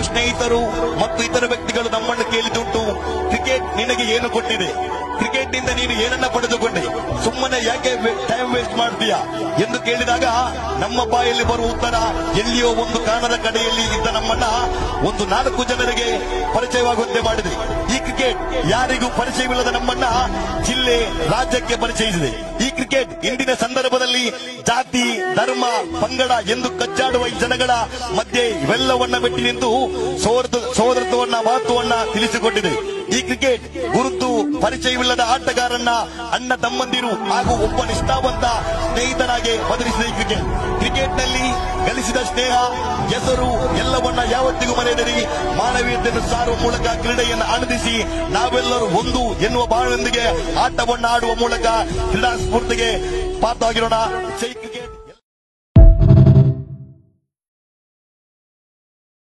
ಸ್ನೇಹಿತರು ಮತ್ತು ಇತರ ವ್ಯಕ್ತಿಗಳು ನಮ್ಮನ್ನು ಕೇಳಿದುಂಟು, ಕ್ರಿಕೆಟ್ ನಿನಗೆ ಏನು ಕೊಟ್ಟಿದೆ, ಕ್ರಿಕೆಟ್ ನಿಂದ ನೀನು ಏನನ್ನ ಪಡೆದುಕೊಂಡೆ, ಸುಮ್ಮನೆ ಯಾಕೆ ಟೈಮ್ ವೇಸ್ಟ್ ಮಾಡ್ತೀಯಾ ಎಂದು ಕೇಳಿದಾಗ ನಮ್ಮ ಬಾಯಲ್ಲಿ ಬರುವ ಉತ್ತರ ಎಲ್ಲಿಯೋ ಒಂದು ಕಾಣದ ಕಡೆಯಲ್ಲಿ ಇದ್ದ ನಮ್ಮನ್ನ ಒಂದು 4 ಜನರಿಗೆ ಪರಿಚಯವಾಗುವಂತೆ ಮಾಡಿದೆ. ಈ ಕ್ರಿಕೆಟ್ ಯಾರಿಗೂ ಪರಿಚಯವಿಲ್ಲದ ನಮ್ಮನ್ನ ಜಿಲ್ಲೆ ರಾಜ್ಯಕ್ಕೆ ಪರಿಚಯಿಸಿದೆ. ಈ ಕ್ರಿಕೆಟ್ ಇಂದಿನ ಸಂದರ್ಭದಲ್ಲಿ ಜಾತಿ ಧರ್ಮ ಪಂಗಡ ಎಂದು ಕಚ್ಚಾಡುವ ಈ ಜನಗಳ ಮಧ್ಯೆ ಇವೆಲ್ಲವನ್ನ ಬಿಟ್ಟು ನಿಂತು ಸೋದರತ್ವವನ್ನ ಮಹತ್ವವನ್ನ ತಿಳಿಸಿಕೊಟ್ಟಿದೆ. ಈ ಕ್ರಿಕೆಟ್ ಗುರುತು ಪರಿಚಯವಿಲ್ಲದ ಆಟಗಾರನ್ನ ಅಣ್ಣ ತಮ್ಮಂದಿರು ಹಾಗೂ ಒಬ್ಬ ನಿಷ್ಠಾವಂತ ಸ್ನೇಹಿತನಾಗಿ ಬದಲಿಸಿದ ಈ ಕ್ರಿಕೆಟ್ ನಲ್ಲಿ ಗಳಿಸಿದ ಸ್ನೇಹ ಹೆಸರು ಎಲ್ಲವನ್ನ ಯಾವತ್ತಿಗೂ ಮರೆಯದಿರಿ. ಮಾನವೀಯತೆಯನ್ನು ಸಾರುವ ಮೂಲಕ ಕ್ರೀಡೆಯನ್ನು ಆನಂದಿಸಿ ನಾವೆಲ್ಲರೂ ಒಂದು ಎನ್ನುವ ಭಾವನೆಯೊಂದಿಗೆ ಆಟವನ್ನು ಆಡುವ ಮೂಲಕ ಕ್ರೀಡಾ ಸ್ಫೂರ್ತಿಗೆ ಪಾತ್ರವಾಗಿರೋಣ.